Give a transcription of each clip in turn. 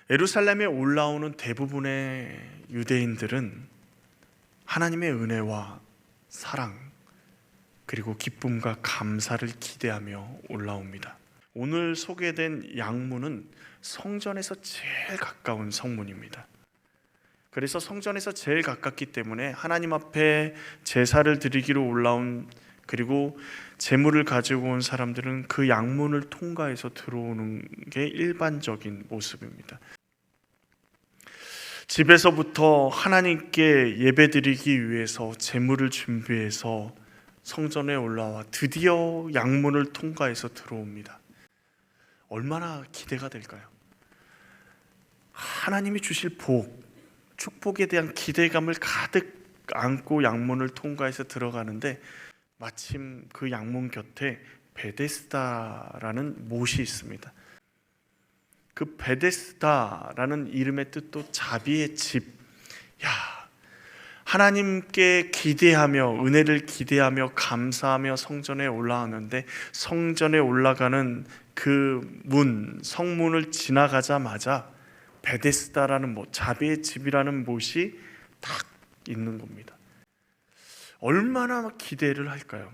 예루살렘에 올라오는 대부분의 유대인들은 하나님의 은혜와 사랑 그리고 기쁨과 감사를 기대하며 올라옵니다. 오늘 소개된 양문은 성전에서 제일 가까운 성문입니다. 그래서 성전에서 제일 가깝기 때문에 하나님 앞에 제사를 드리기로 올라온 그리고 제물을 가지고 온 사람들은 그 양문을 통과해서 들어오는 게 일반적인 모습입니다. 집에서부터 하나님께 예배드리기 위해서 제물을 준비해서 성전에 올라와 드디어 양문을 통과해서 들어옵니다. 얼마나 기대가 될까요? 하나님이 주실 복, 축복에 대한 기대감을 가득 안고 양문을 통과해서 들어가는데 마침 그 양문 곁에 베데스다라는 못이 있습니다. 그 베데스다라는 이름의 뜻도 자비의 집. 하나님께 기대하며 은혜를 기대하며 감사하며 성전에 올라왔는데 성전에 올라가는 그 문, 성문을 지나가자마자 베데스다라는 못, 자비의 집이라는 못이 딱 있는 겁니다. 얼마나 기대를 할까요?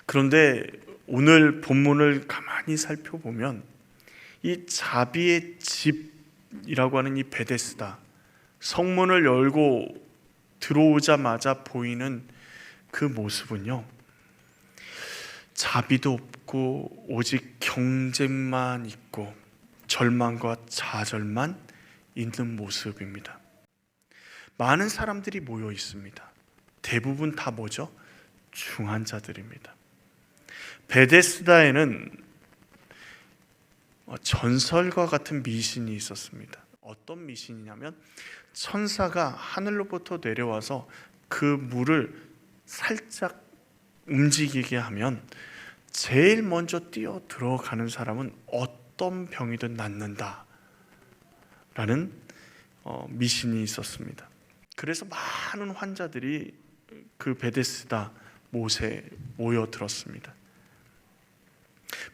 그런데 오늘 본문을 가만히 살펴보면 이 자비의 집이라고 하는 이 베데스다, 성문을 열고 들어오자마자 보이는 그 모습은요, 자비도 없고 오직 경쟁만 있고 절망과 좌절만 있는 모습입니다. 많은 사람들이 모여 있습니다. 대부분 다 뭐죠? 중환자들입니다. 베데스다에는 전설과 같은 미신이 있었습니다. 어떤 미신이냐면 천사가 하늘로부터 내려와서 그 물을 살짝 움직이게 하면 제일 먼저 뛰어 들어가는 사람은 어떤 병이든 낫는다 라는 미신이 있었습니다. 그래서 많은 환자들이 그 베데스다 못에 모여들었습니다.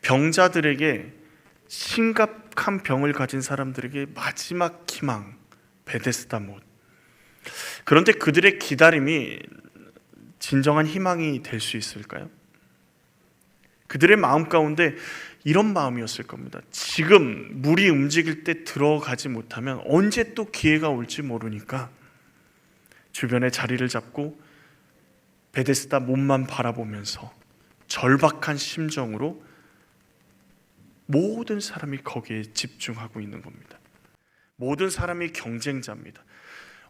병자들에게, 심각한 병을 가진 사람들에게 마지막 희망, 베데스다 못. 그런데 그들의 기다림이 진정한 희망이 될 수 있을까요? 그들의 마음 가운데 이런 마음이었을 겁니다. 지금 물이 움직일 때 들어가지 못하면 언제 또 기회가 올지 모르니까 주변에 자리를 잡고 베데스다 못만 바라보면서 절박한 심정으로 모든 사람이 거기에 집중하고 있는 겁니다. 모든 사람이 경쟁자입니다.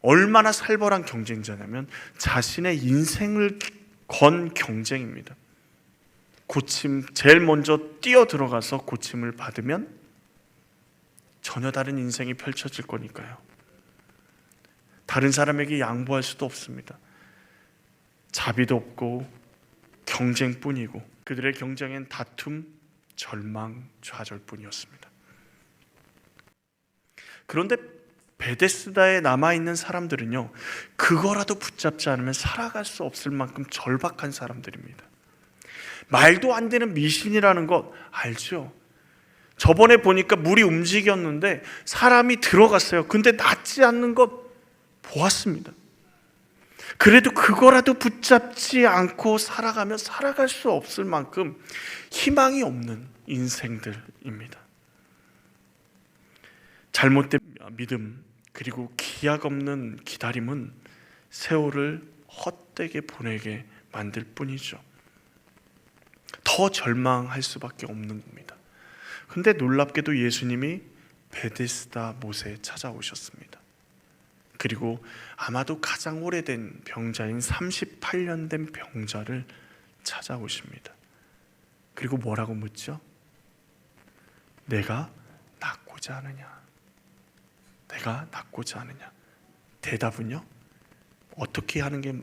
얼마나 살벌한 경쟁자냐면 자신의 인생을 건 경쟁입니다. 고침, 제일 먼저 뛰어 들어가서 고침을 받으면 전혀 다른 인생이 펼쳐질 거니까요. 다른 사람에게 양보할 수도 없습니다. 자비도 없고 경쟁뿐이고 그들의 경쟁엔 다툼, 절망, 좌절뿐이었습니다. 그런데 베데스다에 남아있는 사람들은요, 그거라도 붙잡지 않으면 살아갈 수 없을 만큼 절박한 사람들입니다. 말도 안 되는 미신이라는 것 알죠? 저번에 보니까 물이 움직였는데 사람이 들어갔어요. 근데 낫지 않는 것 보았습니다. 그래도 그거라도 붙잡지 않고 살아가면 살아갈 수 없을 만큼 희망이 없는 인생들입니다. 잘못된 믿음 그리고 기약 없는 기다림은 세월을 헛되게 보내게 만들 뿐이죠. 더 절망할 수밖에 없는 겁니다. 근데 놀랍게도 예수님이 베데스다 못에 찾아오셨습니다. 그리고 아마도 가장 오래된 병자인 38년 된 병자를 찾아오십니다. 그리고 뭐라고 묻죠? 내가 낫고자 하느냐? 내가 낫고자 하느냐? 대답은요? 어떻게 하는 게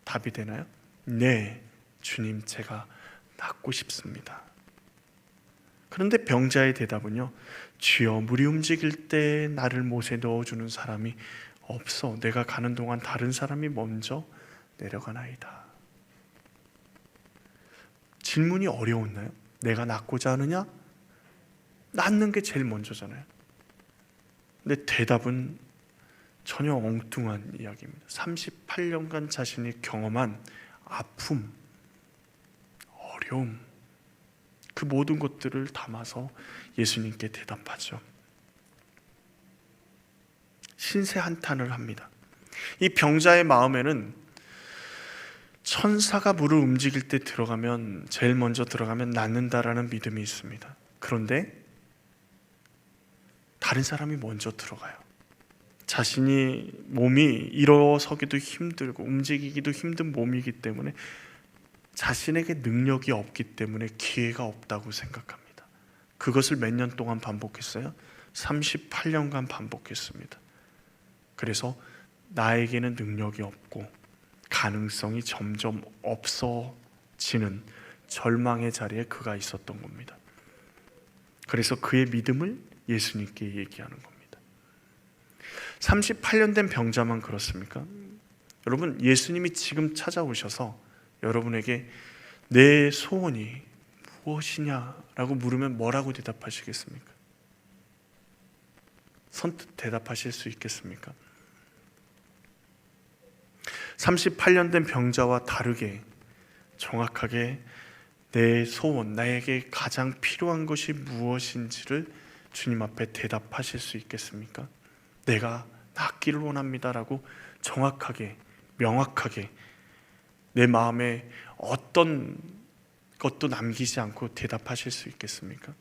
답이 되나요? 네, 주님, 제가 낫고 싶습니다. 그런데 병자의 대답은요, 주여, 물이 움직일 때 나를 못에 넣어주는 사람이 없어. 내가 가는 동안 다른 사람이 먼저 내려가나이다. 질문이 어려웠나요? 내가 낫고자 하느냐? 낫는 게 제일 먼저잖아요. 근데 대답은 전혀 엉뚱한 이야기입니다. 38년간 자신이 경험한 아픔, 어려움, 그 모든 것들을 담아서 예수님께 대답하죠. 신세 한탄을 합니다. 이 병자의 마음에는 천사가 물을 움직일 때 제일 먼저 들어가면 낫는다라는 믿음이 있습니다. 그런데 다른 사람이 먼저 들어가요. 자신이 몸이 일어서기도 힘들고 움직이기도 힘든 몸이기 때문에 자신에게 능력이 없기 때문에 기회가 없다고 생각합니다. 그것을 몇 년 동안 반복했어요? 38년간 반복했습니다. 그래서 나에게는 능력이 없고 가능성이 점점 없어지는 절망의 자리에 그가 있었던 겁니다. 그래서 그의 믿음을 예수님께 얘기하는 겁니다. 38년 된 병자만 그렇습니까? 여러분, 예수님이 지금 찾아오셔서 여러분에게 내 소원이 무엇이냐라고 물으면 뭐라고 대답하시겠습니까? 선뜻 대답하실 수 있겠습니까? 38년 된 병자와 다르게 정확하게 내 소원, 나에게 가장 필요한 것이 무엇인지를 주님 앞에 대답하실 수 있겠습니까? 내가 낫기를 원합니다라고 정확하게, 명확하게 내 마음에 어떤 것도 남기지 않고 대답하실 수 있겠습니까?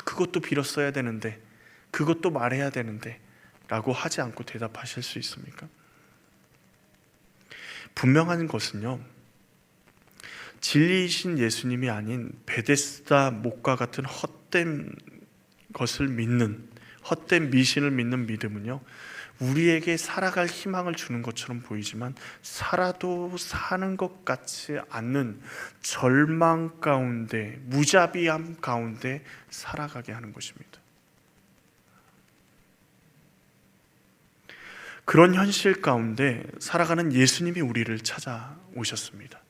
그것도 빌었어야 되는데, 그것도 말해야 되는데 라고 하지 않고 대답하실 수 있습니까? 분명한 것은요, 진리이신 예수님이 아닌 베데스다 목과 같은 헛된 것을 믿는, 헛된 미신을 믿는 믿음은요, 우리에게 살아갈 희망을 주는 것처럼 보이지만 살아도 사는 것 같지 않는 절망 가운데, 무자비함 가운데 살아가게 하는 것입니다. 그런 현실 가운데 살아가는 예수님이 우리를 찾아오셨습니다.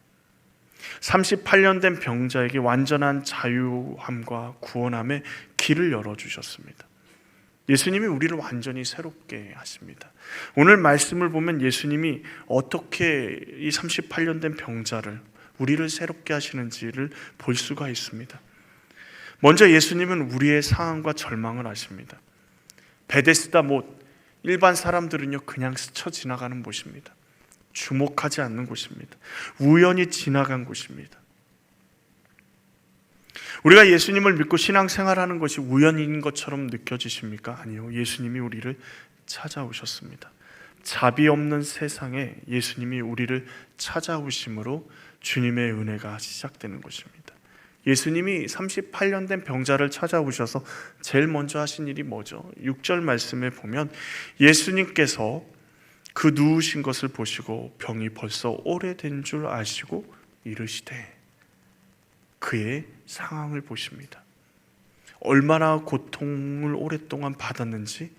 38년 된 병자에게 완전한 자유함과 구원함의 길을 열어주셨습니다. 예수님이 우리를 완전히 새롭게 하십니다. 오늘 말씀을 보면 예수님이 어떻게 이 38년 된 병자를, 우리를 새롭게 하시는지를 볼 수가 있습니다. 먼저 예수님은 우리의 상황과 절망을 아십니다. 베데스다 못, 일반 사람들은요 그냥 스쳐 지나가는 곳입니다. 주목하지 않는 곳입니다. 우연히 지나간 곳입니다. 우리가 예수님을 믿고 신앙생활하는 것이 우연인 것처럼 느껴지십니까? 아니요. 예수님이 우리를 찾아오셨습니다. 자비 없는 세상에 예수님이 우리를 찾아오심으로 주님의 은혜가 시작되는 것입니다. 예수님이 38년 된 병자를 찾아오셔서 제일 먼저 하신 일이 뭐죠? 6절 말씀에 보면 예수님께서 그 누우신 것을 보시고 병이 벌써 오래된 줄 아시고 이르시되, 그의 상황을 보십니다. 얼마나 고통을 오랫동안 받았는지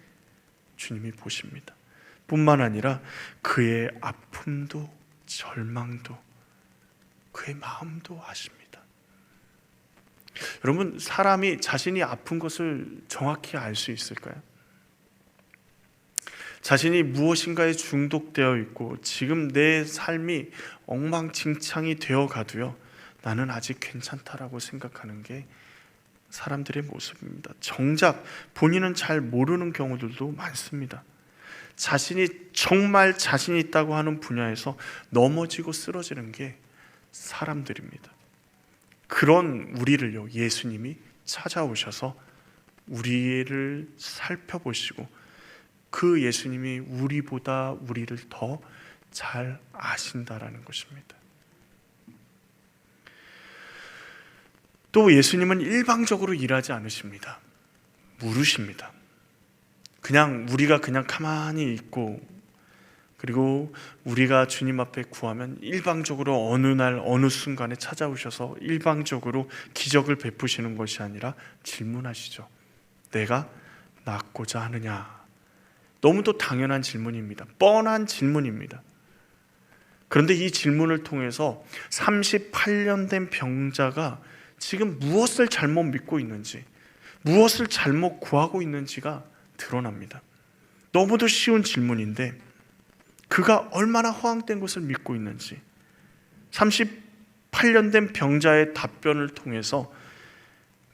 주님이 보십니다. 뿐만 아니라 그의 아픔도 절망도 그의 마음도 아십니다. 여러분, 사람이 자신이 아픈 것을 정확히 알 수 있을까요? 자신이 무엇인가에 중독되어 있고 지금 내 삶이 엉망진창이 되어 가도요, 나는 아직 괜찮다라고 생각하는 게 사람들의 모습입니다. 정작 본인은 잘 모르는 경우들도 많습니다. 자신이 정말 자신 있다고 하는 분야에서 넘어지고 쓰러지는 게 사람들입니다. 그런 우리를요, 예수님이 찾아오셔서 우리를 살펴보시고 그 예수님이 우리보다 우리를 더 잘 아신다라는 것입니다. 또 예수님은 일방적으로 일하지 않으십니다. 물으십니다. 그냥 우리가 그냥 가만히 있고, 그리고 우리가 주님 앞에 구하면 일방적으로 어느 날 어느 순간에 찾아오셔서 일방적으로 기적을 베푸시는 것이 아니라 질문하시죠. 내가 낫고자 하느냐? 너무도 당연한 질문입니다. 뻔한 질문입니다. 그런데 이 질문을 통해서 38년 된 병자가 지금 무엇을 잘못 믿고 있는지, 무엇을 잘못 구하고 있는지가 드러납니다. 너무도 쉬운 질문인데 그가 얼마나 허황된 것을 믿고 있는지 38년 된 병자의 답변을 통해서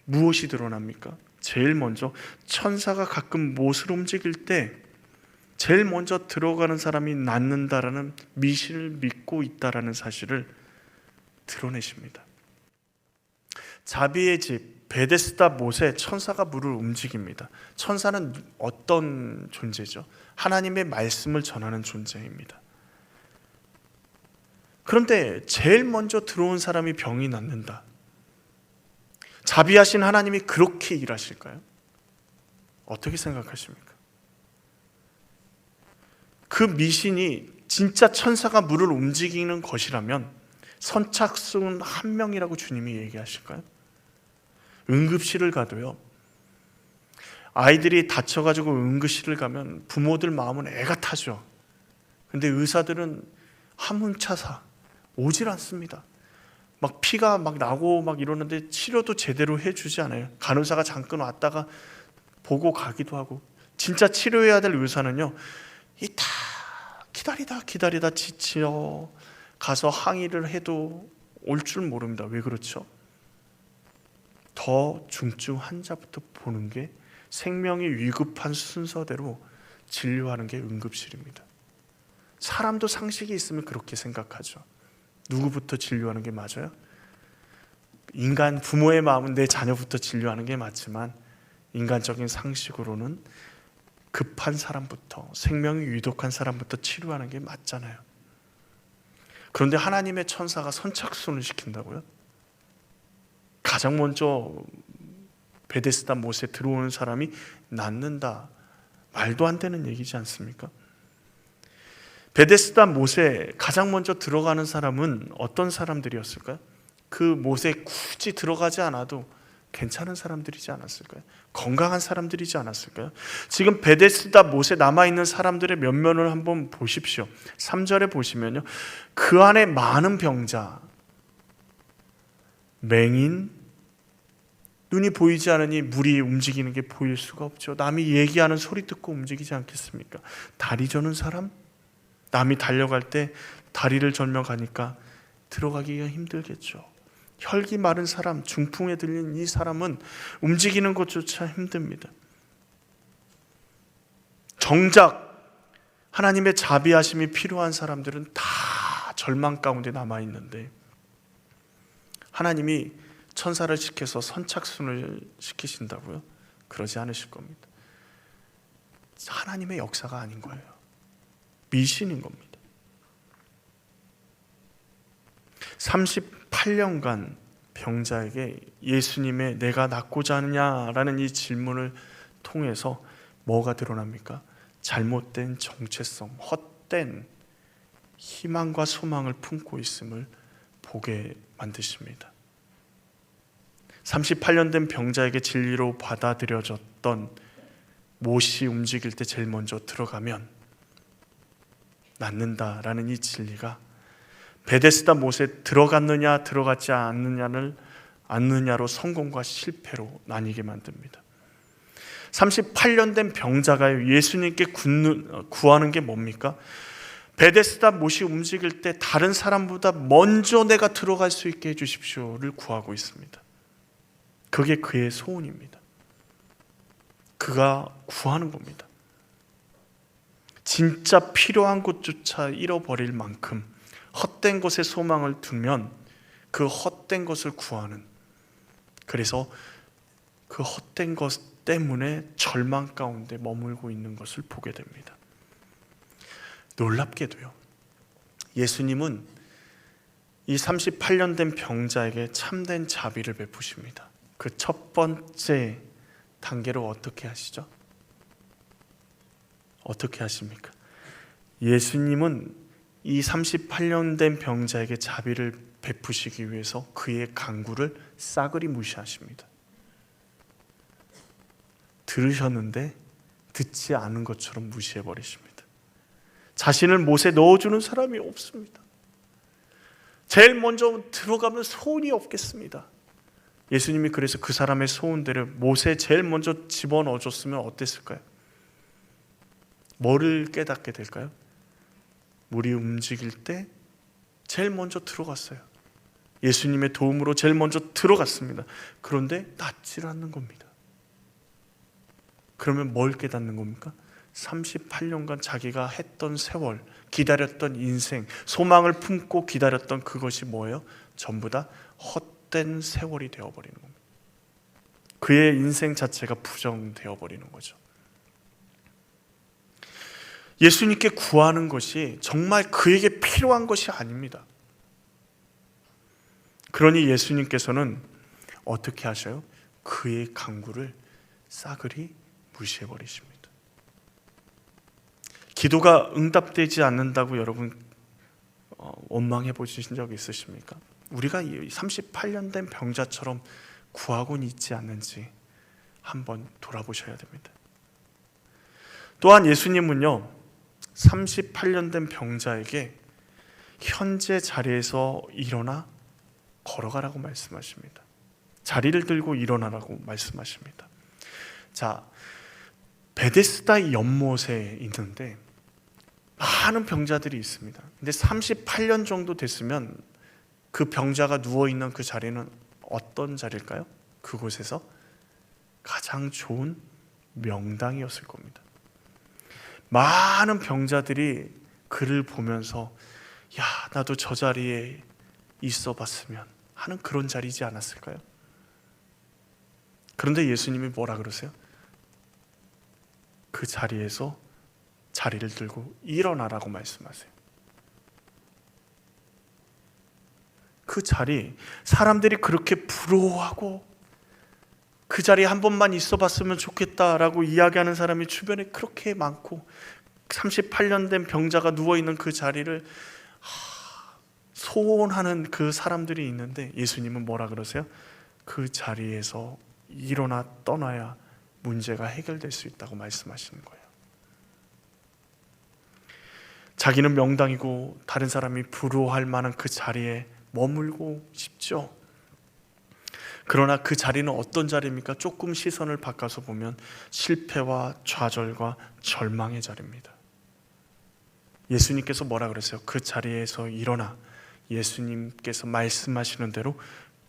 무엇이 드러납니까? 제일 먼저 천사가 가끔 못을 움직일 때 제일 먼저 들어가는 사람이 낫는다라는 미신을 믿고 있다라는 사실을 드러내십니다. 자비의 집 베데스다 못에 천사가 물을 움직입니다. 천사는 어떤 존재죠? 하나님의 말씀을 전하는 존재입니다. 그런데 제일 먼저 들어온 사람이 병이 낫는다. 자비하신 하나님이 그렇게 일하실까요? 어떻게 생각하십니까? 그 미신이 진짜 천사가 물을 움직이는 것이라면 선착순 한 명이라고 주님이 얘기하실까요? 응급실을 가도요, 아이들이 다쳐가지고 응급실을 가면 부모들 마음은 애가 타죠. 근데 의사들은 한문차사 오질 않습니다. 막 피가 막 나고 막 이러는데 치료도 제대로 해주지 않아요. 간호사가 잠깐 왔다가 보고 가기도 하고. 진짜 치료해야 될 의사는요, 다 기다리다 지쳐 가서 항의를 해도 올 줄 모릅니다. 왜 그렇죠? 더 중증 환자부터 보는 게 생명이 위급한 순서대로 진료하는 게 응급실입니다. 사람도 상식이 있으면 그렇게 생각하죠. 누구부터 진료하는 게 맞아요? 인간 부모의 마음은 내 자녀부터 진료하는 게 맞지만 인간적인 상식으로는 급한 사람부터, 생명이 위독한 사람부터 치료하는 게 맞잖아요. 그런데 하나님의 천사가 선착순을 시킨다고요? 가장 먼저 베데스다 못에 들어오는 사람이 낫는다. 말도 안 되는 얘기지 않습니까? 베데스다 못에 가장 먼저 들어가는 사람은 어떤 사람들이었을까요? 그 못에 굳이 들어가지 않아도 괜찮은 사람들이지 않았을까요? 건강한 사람들이지 않았을까요? 지금 베데스다 못에 남아있는 사람들의 면면을 한번 보십시오. 3절에 보시면요, 그 안에 많은 병자, 맹인, 눈이 보이지 않으니 물이 움직이는 게 보일 수가 없죠. 남이 얘기하는 소리 듣고 움직이지 않겠습니까? 다리 저는 사람, 남이 달려갈 때 다리를 절며 가니까 들어가기가 힘들겠죠. 혈기 마른 사람, 중풍에 들린 이 사람은 움직이는 것조차 힘듭니다. 정작 하나님의 자비하심이 필요한 사람들은 다 절망 가운데 남아있는데 하나님이 천사를 시켜서 선착순을 시키신다고요? 그러지 않으실 겁니다. 하나님의 역사가 아닌 거예요. 미신인 겁니다. 38년간 병자에게 예수님의 내가 낫고자 하느냐라는 이 질문을 통해서 뭐가 드러납니까? 잘못된 정체성, 헛된 희망과 소망을 품고 있음을 보게 만드십니다. 38년 된 병자에게 진리로 받아들여졌던 못이 움직일 때 제일 먼저 들어가면 낫는다라는 이 진리가 베데스다 못에 들어갔느냐 들어갔지 않느냐로 성공과 실패로 나뉘게 만듭니다. 38년 된 병자가 예수님께 구하는 게 뭡니까? 베데스다 못이 움직일 때 다른 사람보다 먼저 내가 들어갈 수 있게 해주십시오를 구하고 있습니다. 그게 그의 소원입니다. 그가 구하는 겁니다. 진짜 필요한 것조차 잃어버릴 만큼 헛된 것에 소망을 두면 그 헛된 것을 구하는, 그래서 그 헛된 것 때문에 절망 가운데 머물고 있는 것을 보게 됩니다. 놀랍게도요, 예수님은 이 38년 된 병자에게 참된 자비를 베푸십니다. 그 첫 번째 단계로 어떻게 하시죠? 어떻게 하십니까? 예수님은 이 38년 된 병자에게 자비를 베푸시기 위해서 그의 간구를 싸그리 무시하십니다. 들으셨는데 듣지 않은 것처럼 무시해버리십니다. 자신을 못에 넣어주는 사람이 없습니다. 제일 먼저 들어가면 소원이 없겠습니다. 예수님이 그래서 그 사람의 소원대로 못에 제일 먼저 집어넣어줬으면 어땠을까요? 뭐를 깨닫게 될까요? 물이 움직일 때 제일 먼저 들어갔어요. 예수님의 도움으로 제일 먼저 들어갔습니다. 그런데 낫질 않는 겁니다. 그러면 뭘 깨닫는 겁니까? 38년간 자기가 했던 세월, 기다렸던 인생, 소망을 품고 기다렸던 그것이 뭐예요? 전부 다 헛된 세월이 되어버리는 겁니다. 그의 인생 자체가 부정되어 버리는 거죠. 예수님께 구하는 것이 정말 그에게 필요한 것이 아닙니다. 그러니 예수님께서는 어떻게 하셔요? 그의 간구를 싸그리 무시해 버리십니다. 기도가 응답되지 않는다고 여러분 원망해 보신 적 있으십니까? 우리가 38년 된 병자처럼 구하고는 있지 않는지 한번 돌아보셔야 됩니다. 또한 예수님은요, 38년 된 병자에게 현재 자리에서 일어나 걸어가라고 말씀하십니다. 자리를 들고 일어나라고 말씀하십니다. 자, 베데스다 연못에 있는데 많은 병자들이 있습니다. 근데 38년 정도 됐으면 그 병자가 누워있는 그 자리는 어떤 자리일까요? 그곳에서 가장 좋은 명당이었을 겁니다. 많은 병자들이 그를 보면서 야, 나도 저 자리에 있어 봤으면 하는 그런 자리지 않았을까요? 그런데 예수님이 뭐라 그러세요? 그 자리에서 자리를 들고 일어나라고 말씀하세요. 그 자리, 사람들이 그렇게 부러워하고 그 자리에 한 번만 있어 봤으면 좋겠다라고 이야기하는 사람이 주변에 그렇게 많고 38년 된 병자가 누워있는 그 자리를 소원하는 그 사람들이 있는데 예수님은 뭐라 그러세요? 그 자리에서 일어나 떠나야 문제가 해결될 수 있다고 말씀하시는 거예요. 자기는 명당이고 다른 사람이 부러워할 만한 그 자리에 머물고 싶죠. 그러나 그 자리는 어떤 자리입니까? 조금 시선을 바꿔서 보면 실패와 좌절과 절망의 자리입니다. 예수님께서 뭐라 그러세요? 그 자리에서 일어나 예수님께서 말씀하시는 대로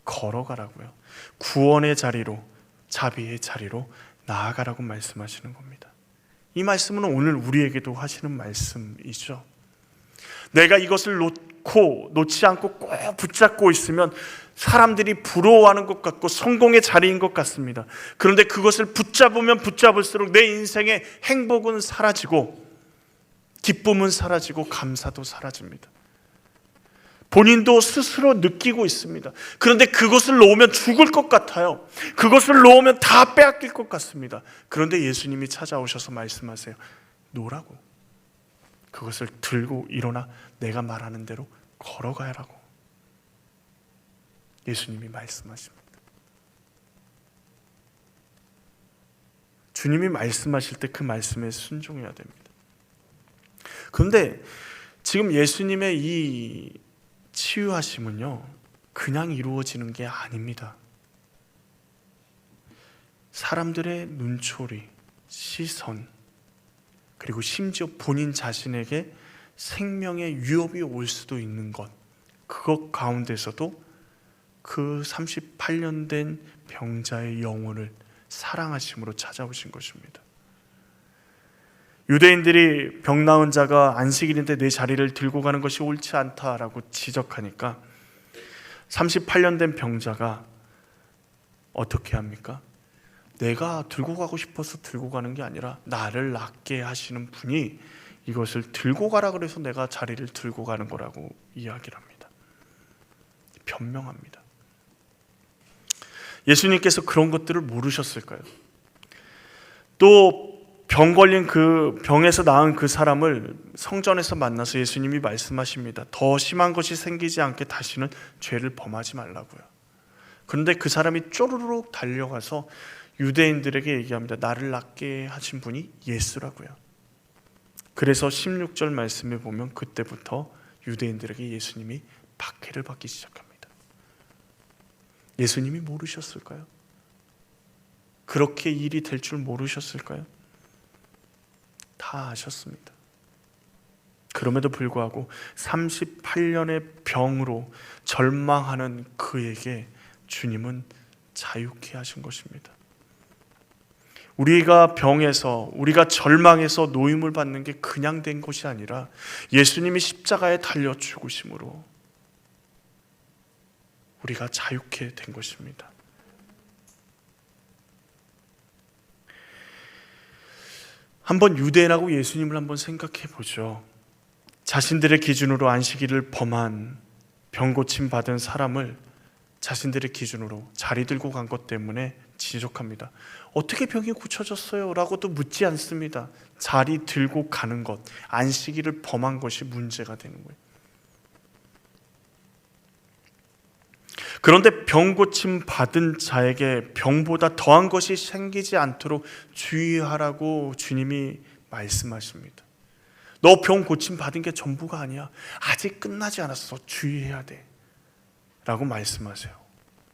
걸어가라고요. 구원의 자리로, 자비의 자리로 나아가라고 말씀하시는 겁니다. 이 말씀은 오늘 우리에게도 하시는 말씀이죠. 내가 이것을 놓지 않고 꼭 붙잡고 있으면 사람들이 부러워하는 것 같고 성공의 자리인 것 같습니다. 그런데 그것을 붙잡으면 붙잡을수록 내 인생의 행복은 사라지고 기쁨은 사라지고 감사도 사라집니다. 본인도 스스로 느끼고 있습니다. 그런데 그것을 놓으면 죽을 것 같아요. 그것을 놓으면 다 빼앗길 것 같습니다. 그런데 예수님이 찾아오셔서 말씀하세요. 놓으라고. 그것을 들고 일어나 내가 말하는 대로 걸어가라고 예수님이 말씀하십니다. 주님이 말씀하실 때 그 말씀에 순종해야 됩니다. 그런데 지금 예수님의 이 치유하심은요, 그냥 이루어지는 게 아닙니다. 사람들의 눈초리, 시선, 그리고 심지어 본인 자신에게 생명의 위협이 올 수도 있는 것, 그것 가운데서도 그 38년 된 병자의 영혼을 사랑하심으로 찾아오신 것입니다. 유대인들이 병 나은 자가 안식일인데 내 자리를 들고 가는 것이 옳지 않다라고 지적하니까 38년 된 병자가 어떻게 합니까? 내가 들고 가고 싶어서 들고 가는 게 아니라 나를 낫게 하시는 분이 이것을 들고 가라 그래서 내가 자리를 들고 가는 거라고 이야기를 합니다. 변명합니다. 예수님께서 그런 것들을 모르셨을까요? 또 병 걸린 그 병에서 나은 그 사람을 성전에서 만나서 예수님이 말씀하십니다. 더 심한 것이 생기지 않게 다시는 죄를 범하지 말라고요. 그런데 그 사람이 쪼르륵 달려가서 유대인들에게 얘기합니다. 나를 낫게 하신 분이 예수라고요. 그래서 16절 말씀에 보면 그때부터 유대인들에게 예수님이 박해를 받기 시작합니다. 예수님이 모르셨을까요? 그렇게 일이 될 줄 모르셨을까요? 다 다 아셨습니다. 그럼에도 불구하고 38년의 병으로 절망하는 그에게 주님은 자유케 하신 것입니다. 우리가 병에서, 우리가 절망해서 노임을 받는 게 그냥 된 것이 아니라 예수님이 십자가에 달려 죽으심으로 우리가 자유케 된 것입니다. 한번 유대인하고 예수님을 한번 생각해 보죠. 자신들의 기준으로 안식일을 범한, 병 고침 받은 사람을 자신들의 기준으로 자리 들고 간 것 때문에 지적합니다. 어떻게 병이 고쳐졌어요? 라고도 묻지 않습니다. 자리 들고 가는 것, 안식일을 범한 것이 문제가 되는 거예요. 그런데 병 고침 받은 자에게 병보다 더한 것이 생기지 않도록 주의하라고 주님이 말씀하십니다. 너 병 고침 받은 게 전부가 아니야. 아직 끝나지 않았어. 주의해야 돼. 라고 말씀하세요.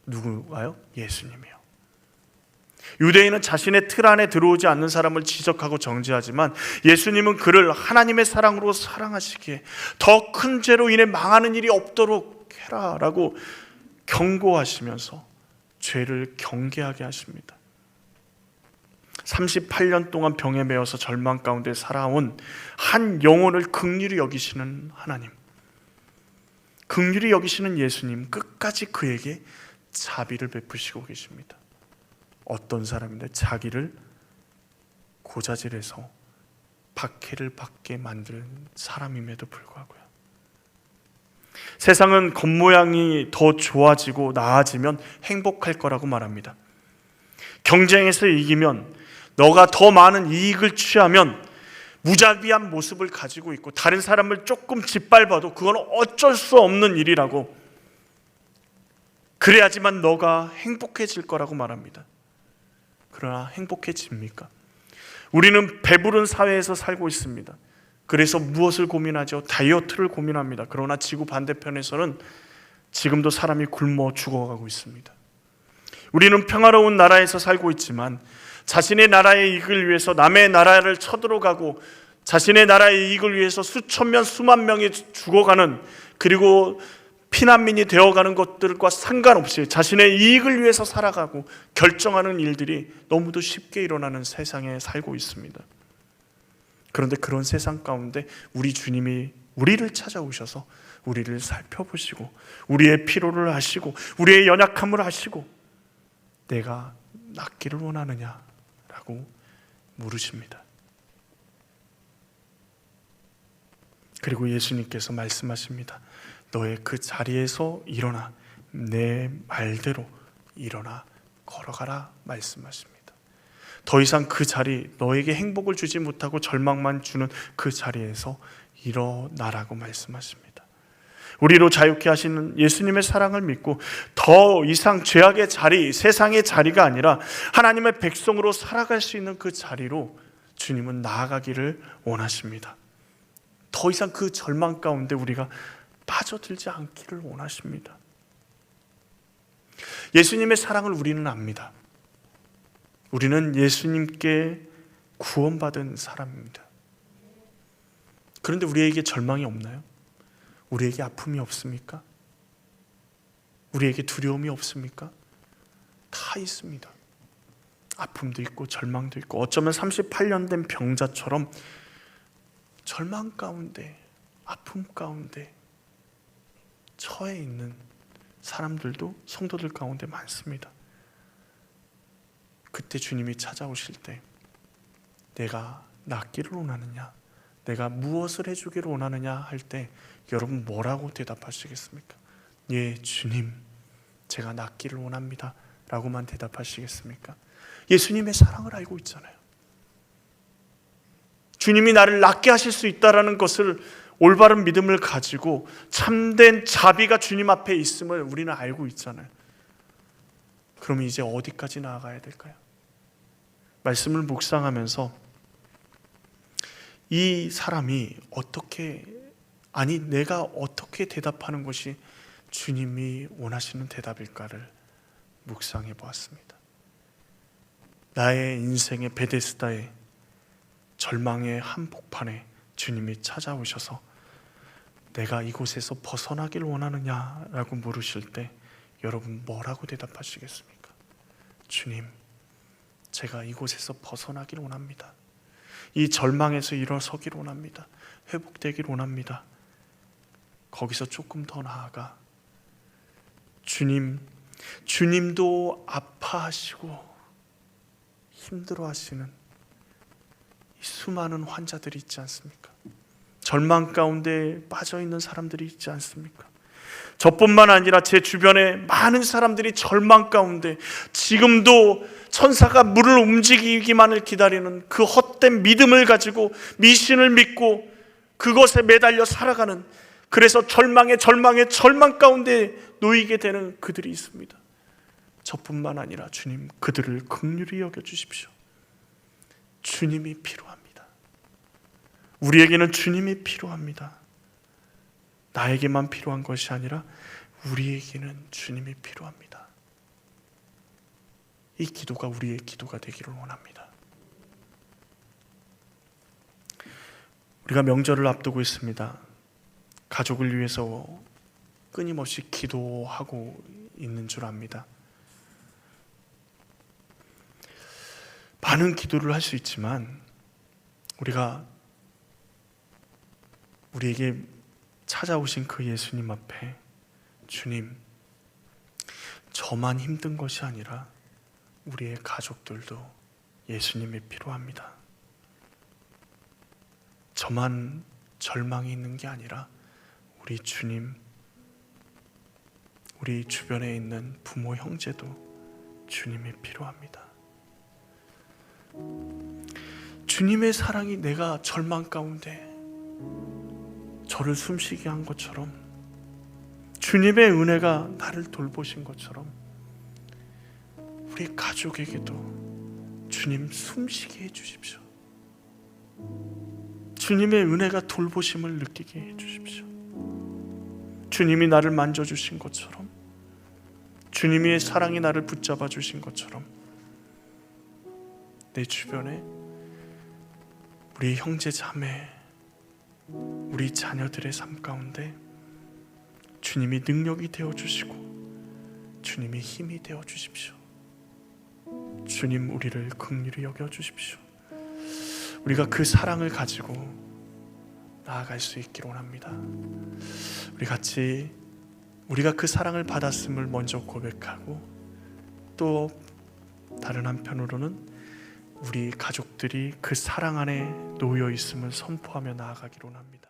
누구가요? 예수님이요. 유대인은 자신의 틀 안에 들어오지 않는 사람을 지적하고 정죄하지만 예수님은 그를 하나님의 사랑으로 사랑하시기에 더 큰 죄로 인해 망하는 일이 없도록 해라 라고 경고하시면서 죄를 경계하게 하십니다. 38년 동안 병에 매여서 절망 가운데 살아온 한 영혼을 긍휼히 여기시는 하나님, 긍휼히 여기시는 예수님, 끝까지 그에게 자비를 베푸시고 계십니다. 어떤 사람인데 자기를 고자질해서 박해를 받게 만드는 사람임에도 불구하고요. 세상은 겉모양이 더 좋아지고 나아지면 행복할 거라고 말합니다. 경쟁에서 이기면, 너가 더 많은 이익을 취하면 무자비한 모습을 가지고 있고 다른 사람을 조금 짓밟아도 그건 어쩔 수 없는 일이라고, 그래야지만 너가 행복해질 거라고 말합니다. 그러나 행복해집니까? 우리는 배부른 사회에서 살고 있습니다. 그래서 무엇을 고민하죠? 다이어트를 고민합니다. 그러나 지구 반대편에서는 지금도 사람이 굶어 죽어가고 있습니다. 우리는 평화로운 나라에서 살고 있지만 자신의 나라의 이익을 위해서 남의 나라를 쳐들어가고 자신의 나라의 이익을 위해서 수천 명, 수만 명이 죽어가는, 그리고 피난민이 되어가는 것들과 상관없이 자신의 이익을 위해서 살아가고 결정하는 일들이 너무도 쉽게 일어나는 세상에 살고 있습니다. 그런데 그런 세상 가운데 우리 주님이 우리를 찾아오셔서 우리를 살펴보시고 우리의 피로를 아시고 우리의 연약함을 아시고 내가 낫기를 원하느냐라고 물으십니다. 그리고 예수님께서 말씀하십니다. 너의 그 자리에서 일어나, 내 말대로 일어나 걸어가라 말씀하십니다. 더 이상 그 자리, 너에게 행복을 주지 못하고 절망만 주는 그 자리에서 일어나라고 말씀하십니다. 우리로 자유케 하시는 예수님의 사랑을 믿고 더 이상 죄악의 자리, 세상의 자리가 아니라 하나님의 백성으로 살아갈 수 있는 그 자리로 주님은 나아가기를 원하십니다. 더 이상 그 절망 가운데 우리가 빠져들지 않기를 원하십니다. 예수님의 사랑을 우리는 압니다. 우리는 예수님께 구원받은 사람입니다. 그런데 우리에게 절망이 없나요? 우리에게 아픔이 없습니까? 우리에게 두려움이 없습니까? 다 있습니다. 아픔도 있고 절망도 있고, 어쩌면 38년 된 병자처럼 절망 가운데, 아픔 가운데 처해 있는 사람들도 성도들 가운데 많습니다. 그때 주님이 찾아오실 때 내가 낫기를 원하느냐, 내가 무엇을 해주기를 원하느냐 할 때 여러분 뭐라고 대답하시겠습니까? 예, 주님, 제가 낫기를 원합니다 라고만 대답하시겠습니까? 예수님의 사랑을 알고 있잖아요. 주님이 나를 낫게 하실 수 있다는 것을, 올바른 믿음을 가지고 참된 자비가 주님 앞에 있음을 우리는 알고 있잖아요. 그럼 이제 어디까지 나아가야 될까요? 말씀을 묵상하면서 이 사람이 내가 어떻게 대답하는 것이 주님이 원하시는 대답일까를 묵상해 보았습니다. 나의 인생의 베데스다에 절망의 한복판에 주님이 찾아오셔서 내가 이곳에서 벗어나길 원하느냐라고 물으실 때 여러분 뭐라고 대답하시겠습니까? 주님, 제가 이곳에서 벗어나길 원합니다. 이 절망에서 일어서길 원합니다. 회복되길 원합니다. 거기서 조금 더 나아가 주님도 아파하시고 힘들어하시는 이 수많은 환자들이 있지 않습니까? 절망 가운데 빠져있는 사람들이 있지 않습니까? 저뿐만 아니라 제 주변에 많은 사람들이 절망 가운데 지금도 천사가 물을 움직이기만을 기다리는 그 헛된 믿음을 가지고 미신을 믿고 그것에 매달려 살아가는, 그래서 절망 가운데 놓이게 되는 그들이 있습니다. 저뿐만 아니라 주님, 그들을 긍휼히 여겨주십시오. 주님이 필요합니다. 우리에게는 주님이 필요합니다. 나에게만 필요한 것이 아니라 우리에게는 주님이 필요합니다. 이 기도가 우리의 기도가 되기를 원합니다. 우리가 명절을 앞두고 있습니다. 가족을 위해서 끊임없이 기도하고 있는 줄 압니다. 많은 기도를 할 수 있지만 우리에게 찾아오신 그 예수님 앞에, 주님, 저만 힘든 것이 아니라 우리의 가족들도 예수님이 필요합니다. 저만 절망이 있는 게 아니라 우리 주님, 우리 주변에 있는 부모, 형제도 주님이 필요합니다. 주님의 사랑이 내가 절망 가운데 저를 숨쉬게 한 것처럼, 주님의 은혜가 나를 돌보신 것처럼 우리 가족에게도 주님 숨쉬게 해주십시오. 주님의 은혜가 돌보심을 느끼게 해주십시오. 주님이 나를 만져주신 것처럼, 주님의 사랑이 나를 붙잡아 주신 것처럼 내 주변에 우리 형제 자매, 우리 자녀들의 삶 가운데 주님이 능력이 되어주시고 주님이 힘이 되어주십시오. 주님, 우리를 긍휼히 여겨주십시오. 우리가 그 사랑을 가지고 나아갈 수 있기를 원합니다. 우리가 그 사랑을 받았음을 먼저 고백하고, 또 다른 한편으로는 우리 가족들이 그 사랑 안에 놓여 있음을 선포하며 나아가기를 원합니다.